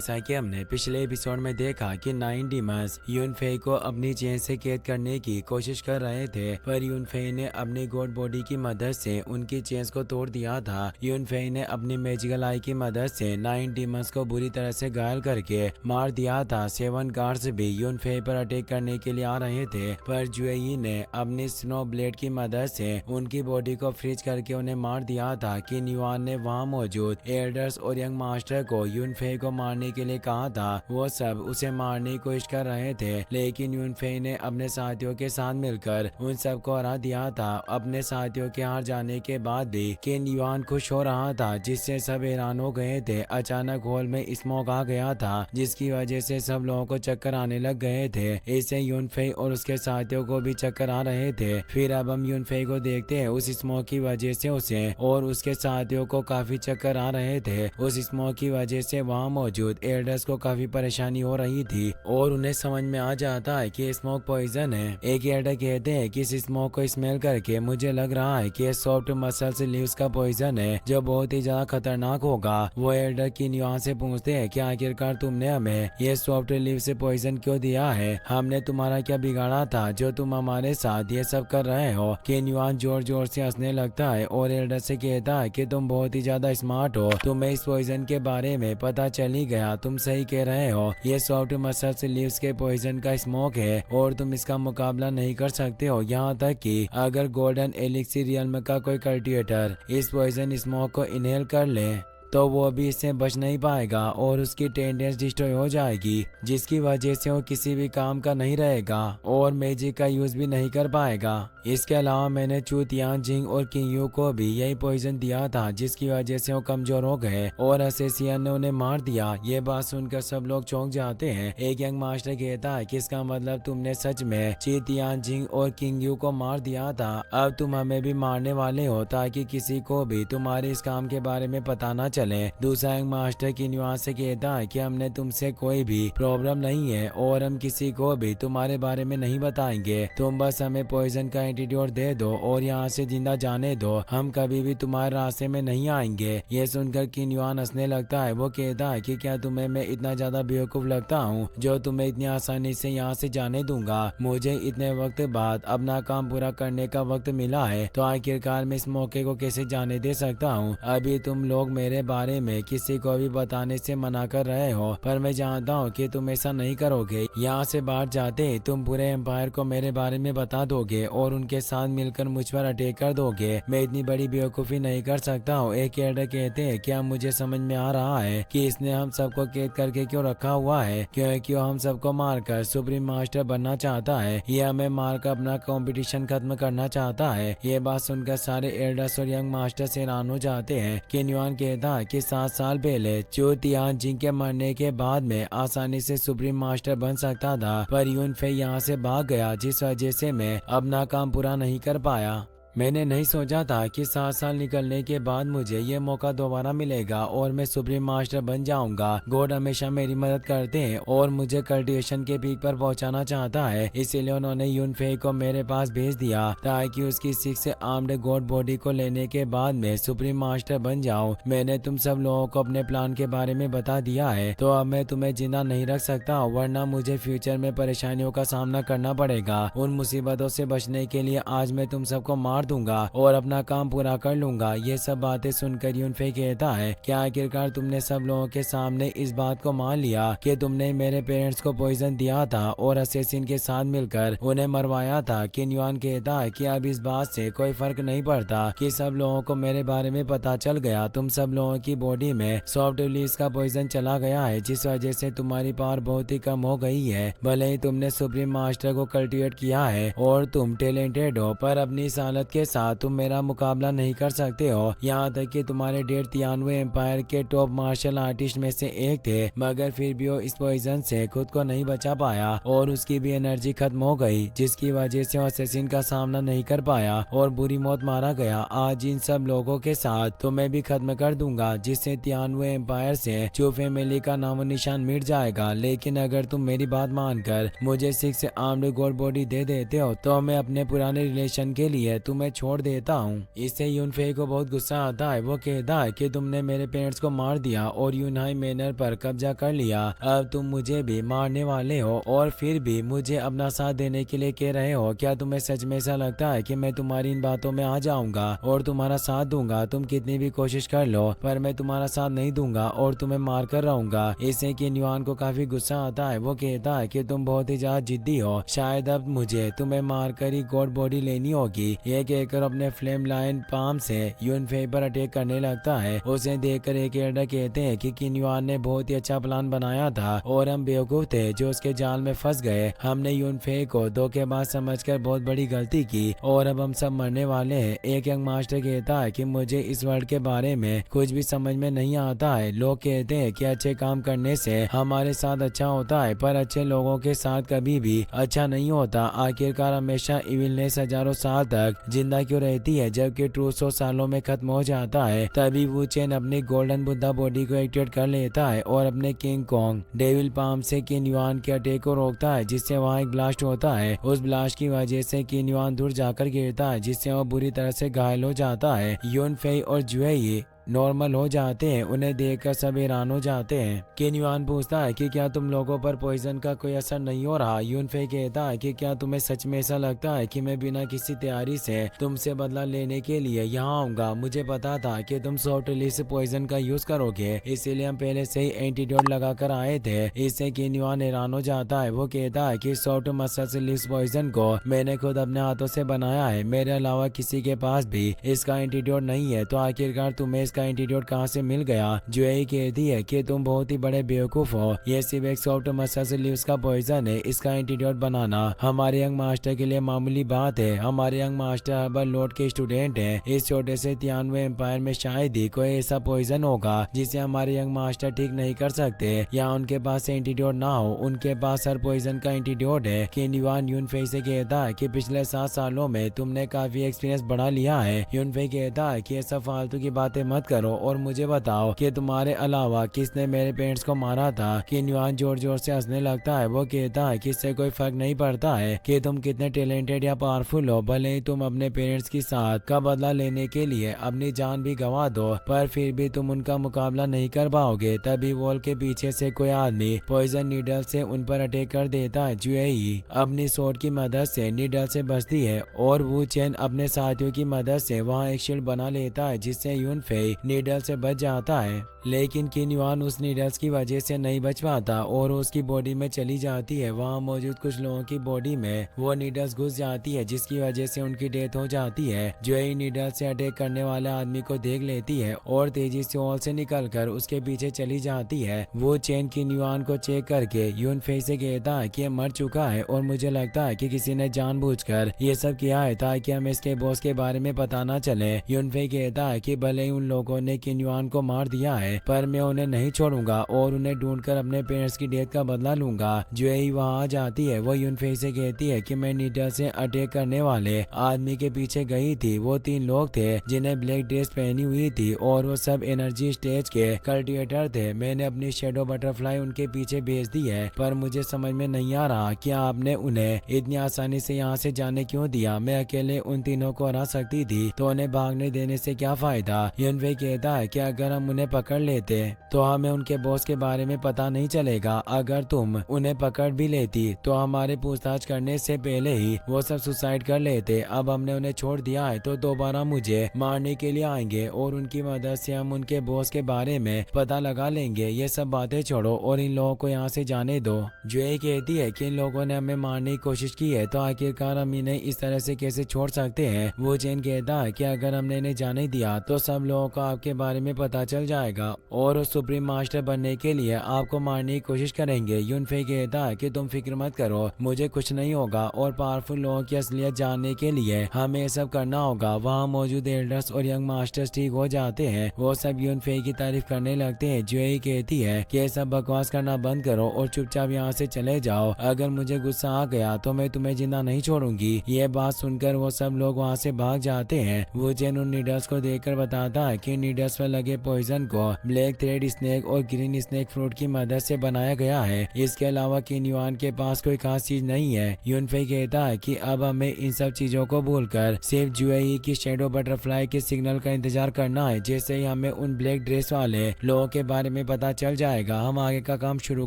जैसा कि हमने पिछले एपिसोड में देखा कि 9 डीमंस यूनफे को अपनी चेन से कैद करने की कोशिश कर रहे थे, पर यूनफे ने अपनी गॉड बॉडी की मदद से उनकी चेन्स को तोड़ दिया था। यूनफे ने अपनी मैजिकल आई की मदद से 9 डीमंस को बुरी तरह से घायल करके मार दिया था। 7 गार्ड्स भी यूनफे पर अटैक करने के लिए आ रहे थे, पर जुएई ने अपनी स्नो ब्लेड की मदद से उनकी बॉडी को फ्रीज करके उन्हें मार दिया था। कि युआन ने वहाँ मौजूद एल्डर्स और यंग मास्टर को यूनफे को मारने के लिए कहा था। वो सब उसे मारने की कोशिश कर रहे थे, लेकिन यूनफे ने अपने साथियों के साथ मिलकर उन सबको हरा दिया था। अपने साथियों के हार जाने के बाद भी किन युआन खुश हो रहा था, जिससे सब हैरान हो गए थे। अचानक हॉल में स्मोक आ गया था, जिसकी वजह से सब लोगों को चक्कर आने लग गए थे। इससे यूनफे और उसके साथियों को भी चक्कर आ रहे थे। फिर अब हम यूनफे को देखते हैं। उस स्मोक की वजह से उसे और उसके साथियों को काफी चक्कर आ रहे थे। उस स्मोक की वजह से वहाँ मौजूद एल्डर्स को काफी परेशानी हो रही थी और उन्हें समझ में आ जाता है कि स्मोक पॉइजन है। एक एल्डर कहते हैं कि इस स्मोक को स्मेल करके मुझे लग रहा है कि ये सॉफ्ट मसल्स लीव्स का पॉइजन है, जो बहुत ही ज्यादा खतरनाक होगा। वो एल्डर की युआन से पूछते हैं कि आखिरकार तुमने हमें ये सॉफ्ट लीव से पॉइजन क्यों दिया है? हमने तुम्हारा क्या बिगाड़ा था जो तुम हमारे साथ ये सब कर रहे हो? किन युआन जोर जोर से हंसने लगता है और एल्डर से कहता है कि तुम बहुत ही ज्यादा स्मार्ट हो, तुम्हें इस पॉइजन के बारे में पता चल ही गया। तुम सही कह रहे हो, ये सॉफ्ट मसल्स लीव्स के पॉइजन का स्मोक है और तुम इसका मुकाबला नहीं कर सकते हो। यहाँ तक कि अगर गोल्डन एलिक्सिर रियल्म का कोई कल्टिवेटर इस पॉइजन स्मोक को इनहेल कर ले तो वो भी इससे बच नहीं पाएगा और उसकी टेंडेंस डिस्ट्रॉय हो जाएगी, जिसकी वजह से वो किसी भी काम का नहीं रहेगा और मैजिक का यूज भी नहीं कर पाएगा। इसके अलावा मैंने चू तियानजिंग और किंग यू को भी यही पॉइजन दिया था, जिसकी वजह से वो कमजोर हो गए और असेसियन ने उन्हें मार दिया। ये बात सुनकर सब लोग चौंक जाते हैं। एक यंग मास्टर कहता है कि इसका मतलब तुमने सच में ची तियानजिंग और किंग यू को मार दिया था। अब तुम हमें भी मारने वाले हो ताकि किसी को भी तुम्हारे इस काम के बारे में पता ना चले। दूसरा यंग मास्टर की युआन से कहता है कि हमने तुमसे कोई भी प्रॉब्लम नहीं है और हम किसी को भी तुम्हारे बारे में नहीं बताएंगे। तुम बस हमें पॉइजन का एंटीडोट दे दो और यहाँ से जिंदा जाने दो, हम कभी भी तुम्हारे रास्ते में नहीं आएंगे। ये सुनकर किन युआन हंसने लगता है। वो कहता है कि क्या तुम्हें मैं इतना ज्यादा बेवकूफ लगता हूँ जो तुम्हें इतनी आसानी से यहाँ से जाने दूंगा? मुझे इतने वक्त बाद अपना काम पूरा करने का वक्त मिला है, तो आखिरकार मैं इस मौके को कैसे जाने दे सकता हूँ? अभी तुम लोग मेरे बारे में किसी को भी बताने से मना कर रहे हो, पर मैं जानता हूँ कि तुम ऐसा नहीं करोगे। यहाँ से बाहर जाते ही तुम पूरे एम्पायर को मेरे बारे में बता दोगे और उनके साथ मिलकर मुझ पर अटैक कर दोगे। मैं इतनी बड़ी बेवकूफी नहीं कर सकता हूँ। एक एल्डर कहते हैं क्या मुझे समझ में आ रहा है कि इसने हम सबको कैद करके क्यों रखा हुआ है? क्योंकि हम सबको मारकर सुप्रीम मास्टर बनना चाहता है। ये हमें मारकर अपना कंपटीशन खत्म करना चाहता है। ये बात सुनकर सारे एल्डर्स और यंग मास्टर हैरान हो जाते हैं। किन युआन कहता है कि 7 साल पहले चू तियानजिंग के मरने के बाद में आसानी से सुप्रीम मास्टर बन सकता था, पर यूनफे यहाँ से भाग गया, जिस वजह से मैं अपना काम पूरा नहीं कर पाया। मैंने नहीं सोचा था कि 7 साल निकलने के बाद मुझे ये मौका दोबारा मिलेगा और मैं सुप्रीम मास्टर बन जाऊंगा। गॉड हमेशा मेरी मदद करते हैं और मुझे कल्टिवेशन के पीक पर पहुंचाना चाहता है, इसीलिए उन्होंने यूनफे को मेरे पास भेज दिया ताकि उसकी 6 आर्म्ड गॉड बॉडी को लेने के बाद मैं सुप्रीम मास्टर बन जाऊं। मैंने तुम सब लोगों को अपने प्लान के बारे में बता दिया है, तो अब मैं तुम्हें जिंदा नहीं रख सकता, वरना मुझे फ्यूचर में परेशानियों का सामना करना पड़ेगा। उन मुसीबतों से बचने के लिए आज मैं तुम सबको मार दूंगा और अपना काम पूरा कर लूंगा। ये सब बातें सुनकर यूनफे कहता है क्या आखिरकार तुमने सब लोगों के सामने इस बात को मान लिया कि तुमने मेरे पेरेंट्स को पॉइजन दिया था और असेसिन के साथ मिलकर उन्हें मरवाया था? किन युआन कहता है कि अब इस बात से कोई फर्क नहीं पड़ता कि सब लोगों को मेरे बारे में पता चल गया। तुम सब लोगों की बॉडी में सॉफ्ट लीव्स का पॉइजन चला गया है, जिस वजह से तुम्हारी पावर बहुत ही कम हो गई है। भले ही तुमने सुप्रीम मास्टर को कल्टिवेट किया है और तुम टैलेंटेड हो, पर अपनी इस हालत के साथ तुम मेरा मुकाबला नहीं कर सकते हो। यहाँ तक कि तुम्हारे डेढ़ तियानवे एम्पायर के टॉप मार्शल आर्टिस्ट में से एक थे, मगर फिर भी वो इस पॉइजन से खुद को नहीं बचा पाया और उसकी भी एनर्जी खत्म हो गई, जिसकी वजह से वो असेसिन का सामना नहीं कर पाया और बुरी मौत मारा गया। आज इन सब लोगों के साथ तो मैं भी खत्म कर दूंगा, जिससे 93 एम्पायर से चू फैमिली का नामो निशान मिट जाएगा। लेकिन अगर तुम मेरी बात मानकर मुझे 6 आर्म्ड गॉड बॉडी दे देते हो, तो मैं अपने पुराने रिलेशन के लिए तुम तुम्हें छोड़ देता हूँ। इससे यूनफे को बहुत गुस्सा आता है। वो कहता है कि तुमने मेरे पेरेंट्स को मार दिया और यूनहाई मैनर पर कब्जा कर लिया, अब तुम मुझे भी मारने वाले हो और फिर भी मुझे अपना साथ देने के लिए कह रहे हो। क्या तुम्हें सच में ऐसा लगता है कि मैं तुम्हारी इन बातों में आ जाऊंगा और तुम्हारा साथ दूंगा? तुम कितनी भी कोशिश कर लो पर मैं तुम्हारा साथ नहीं दूंगा और तुम्हें मार कर रहूंगा। इससे किन युआन को काफी गुस्सा आता है। वो कहता है कि तुम बहुत ही ज्यादा जिद्दी हो, शायद अब मुझे तुम्हें मार कर ही गॉड बॉडी लेनी होगी। ये कहकर अपने फ्लेम लाइन पाम से यूनफे पर अटैक करने लगता है। उसे देखकर एक एल्डर कहते हैं कि किन युआन ने बहुत ही अच्छा प्लान बनाया था और हम बेवकूफ थे जो उसके जाल में फंस गए। हमने यूनफे को धोखेबाज समझकर बहुत बड़ी गलती की और अब हम सब मरने वाले हैं। एक यंग मास्टर कहता है कि मुझे इस वर्ल्ड के बारे में कुछ भी समझ में नहीं आता है। लोग कहते हैं कि अच्छे काम करने से हमारे साथ अच्छा होता है पर अच्छे लोगों के साथ कभी भी अच्छा नहीं होता। आखिरकार हमेशा इविलनेस हजारों साल तक जिंदा क्यों रहती है जबकि ट्रूथ 100 सालों में खत्म हो जाता है। तभी वू चेन अपनी गोल्डन बुद्धा बॉडी को एक्टिवेट कर लेता है और अपने किंग कॉन्ग डेविल पाम से किन युआन के अटैक को रोकता है, जिससे वहाँ एक ब्लास्ट होता है। उस ब्लास्ट की वजह से किन युआन दूर जाकर गिरता है जिससे वो बुरी तरह से घायल हो जाता है। यूनफे और जुए नॉर्मल हो जाते हैं। उन्हें देखकर सब हैरान हो जाते हैं। किन युआन पूछता है कि क्या तुम लोगों पर पॉइजन का कोई असर नहीं हो रहा? यूनफे कहता है कि क्या तुम्हें सच में ऐसा लगता है कि मैं बिना किसी तैयारी से तुमसे बदला लेने के लिए यहाँ आऊंगा? मुझे पता था कि तुम सॉफ्ट रिलीज पॉइजन का यूज करोगे, इसीलिए हम पहले से ही एंटीडोट लगा कर आए थे। इससे किन युआन हैरान हो जाता है। वो कहता है कि सॉफ्ट मसल रिलीज पॉइजन को मैंने खुद अपने हाथों से बनाया है, मेरे अलावा किसी के पास भी इसका एंटीडोट नहीं है। तो आखिरकार तुम्हें इसका एंटीडोट कहाँ से मिल गया? जो यही कहती है कि तुम बहुत ही बड़े बेवकूफ हो, ये सिर्फ एक सॉफ्ट मसल लीव्स का पॉइजन है, इसका एंटीडोट बनाना हमारे यंग मास्टर के लिए मामूली बात है। हमारे यंग मास्टर हर्बल लॉर्ड के स्टूडेंट हैं। इस छोटे से तियानवे एम्पायर में शायद ही कोई ऐसा पॉइजन होगा जिसे हमारे यंग मास्टर ठीक नहीं कर सकते या उनके पास एंटीडोट ना हो। उनके पास हर पॉइजन का एंटीडोट है। किन युआन यूनफे से कहता है कि पिछले 7 सालों में तुमने काफी एक्सपीरियंस बढ़ा लिया है। यूनफे कहता है कि ये सब फालतू की बातें मत करो और मुझे बताओ कि तुम्हारे अलावा किसने मेरे पेरेंट्स को मारा था? किन युआन जोर जोर से हंसने लगता है। वो कहता है कि इससे कोई फर्क नहीं पड़ता है कि तुम कितने टैलेंटेड या पावरफुल हो, भले ही तुम अपने पेरेंट्स की साथ का बदला लेने के लिए अपनी जान भी गंवा दो, पर फिर भी तुम उनका मुकाबला नहीं कर पाओगे। तभी वॉल के पीछे से कोई आदमी पॉइजन नीडल से उन पर अटैक कर देता है। जुएई अपनी सोट की मदद से नीडल से बचती है और वू चेन अपने साथियों की मदद से वहाँ एक शील्ड बना लेता है जिससे यूनफे नीडल से बच जाता है। लेकिन किन युआन उस नीडल्स की वजह से नहीं बच पाता और उसकी बॉडी में चली जाती है। वहाँ मौजूद कुछ लोगों की बॉडी में वो नीडल्स घुस जाती है जिसकी वजह से उनकी डेथ हो जाती है। जो ही नीडल से अटैक करने वाले आदमी को देख लेती है और तेजी से हॉल से निकलकर उसके पीछे चली जाती है। वो चेन किन युआन को चेक करके यूनफे से कहता है कि मर चुका है और मुझे लगता है कि किसी ने जानबूझकर ये सब किया है ताकि हम इसके बॉस के बारे में पता न चले। यूनफे कहता है कि भले ही उन लोगों ने किन युआन को मार दिया है पर मैं उन्हें नहीं छोड़ूंगा और उन्हें ढूंढकर अपने पेरेंट्स की डेथ का बदला लूंगा। जो ही वहाँ आ जाती है वो यूनफे से कहती है कि मैं नीडल से अटैक करने वाले आदमी के पीछे गई थी। वो 3 लोग थे जिन्हें ब्लैक ड्रेस पहनी हुई थी और वो सब एनर्जी स्टेज के कल्टिवेटर थे। मैंने अपनी शेडो बटरफ्लाई उनके पीछे भेज दी है पर मुझे समझ में नहीं आ रहा कि आपने उन्हें इतनी आसानी से यहाँ से जाने क्यों दिया। मैं अकेले उन तीनों को हरा सकती थी तो उन्हें भागने देने से क्या फायदा? यूनफे कहता है कि अगर हम उन्हें पकड़ लेते तो हमें उनके बॉस के बारे में पता नहीं चलेगा। अगर तुम उन्हें पकड़ भी लेती तो हमारे पूछताछ करने से पहले ही वो सब सुसाइड कर लेते। अब हमने उन्हें छोड़ दिया है तो दोबारा मुझे मारने के लिए आएंगे और उनकी मदद से हम उनके बॉस के बारे में पता लगा लेंगे। ये सब बातें छोड़ो और इन लोगों को यहाँ से जाने दो। जो ये कहती है कि इन लोगों ने हमें मारने की कोशिश की है तो आखिरकार हम इन्हें इस तरह से कैसे छोड़ सकते हैं? वो चेन कहता है कि अगर हमने इन्हें जाने दिया तो सब लोगों को आपके बारे में पता चल जाएगा और उस सुप्रीम मास्टर बनने के लिए आपको मारने की कोशिश करेंगे। यूनफे कहता है कि तुम फिक्र मत करो, मुझे कुछ नहीं होगा और पावरफुल लोगों की असलियत जानने के लिए हमें सब करना होगा। वहाँ मौजूद एल्डर्स और यंग मास्टर्स ठीक हो जाते हैं। वो सब यूनफे की तारीफ करने लगते हैं। जो यही कहती है कि सब बकवास करना बंद करो और चुपचाप यहाँ से चले जाओ। अगर मुझे गुस्सा आ गया तो मैं तुम्हें जिंदा नहीं छोड़ूंगी। ये बात सुनकर वो सब लोग वहाँ से भाग जाते हैं। वो चेन उन नीडल्स को देखकर बताता है कि कि नीडल्स पर लगे पॉइजन को ब्लैक थ्रेड स्नेक और ग्रीन स्नेक फ्रूट की मदद से बनाया गया है। इसके अलावा किन युआन के पास कोई खास चीज नहीं है। यूनफे कहता है कि अब हमें इन सब चीजों को भूलकर सिर्फ जुएई की शैडो बटरफ्लाई के सिग्नल का इंतजार करना है। जैसे ही हमें उन ब्लैक ड्रेस वाले लोगों के बारे में पता चल जाएगा, हम आगे का काम शुरू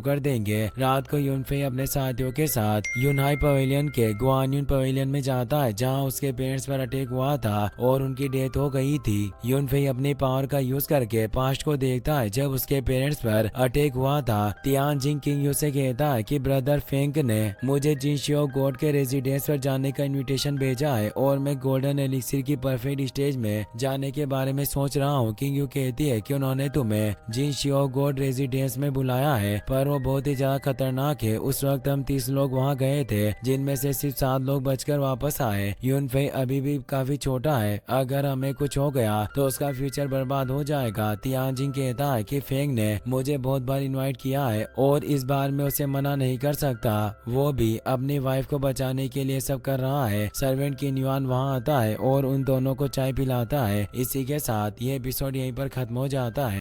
कर देंगे। रात को यूनफे अपने साथियों के साथ यूनहाई पवेलियन के गुआनयून पवेलियन में जाता है, जहां उसके पेरेंट्स पर अटैक हुआ था और उनकी डेथ हो गई थी। यूनफे अपने पावर का यूज करके पास्ट को देखता है जब उसके पेरेंट्स पर अटैक हुआ था। तियानजिंग किंग यू से कहता है कि ब्रदर फेंग ने मुझे जिनशियो गॉड के रेजिडेंस पर जाने का इनविटेशन भेजा है और मैं गोल्डन एलिक्सिर की परफेक्ट स्टेज में जाने के बारे में सोच रहा हूँ। किंग यू कहती है कि उन्होंने तुम्हें जिनशियो गॉड रेजिडेंस में बुलाया है, पर वो बहुत ही ज्यादा खतरनाक है। उस वक्त हम 30 लोग वहाँ गए थे, जिनमें से सिर्फ 7 लोग बचकर वापस आए। यूनफे अभी भी काफी छोटा है, अगर हमें कुछ हो गया तो उसका फ्यूचर बर्बाद हो जाएगा। तियानजिंग कहता है कि फेंग ने मुझे बहुत बार इनवाइट किया है और इस बार मैं उसे मना नहीं कर सकता। वो भी अपनी वाइफ को बचाने के लिए सब कर रहा है। सर्वेंट किन युआन वहाँ आता है और उन दोनों को चाय पिलाता है। इसी के साथ ये एपिसोड यहीं पर खत्म हो जाता है।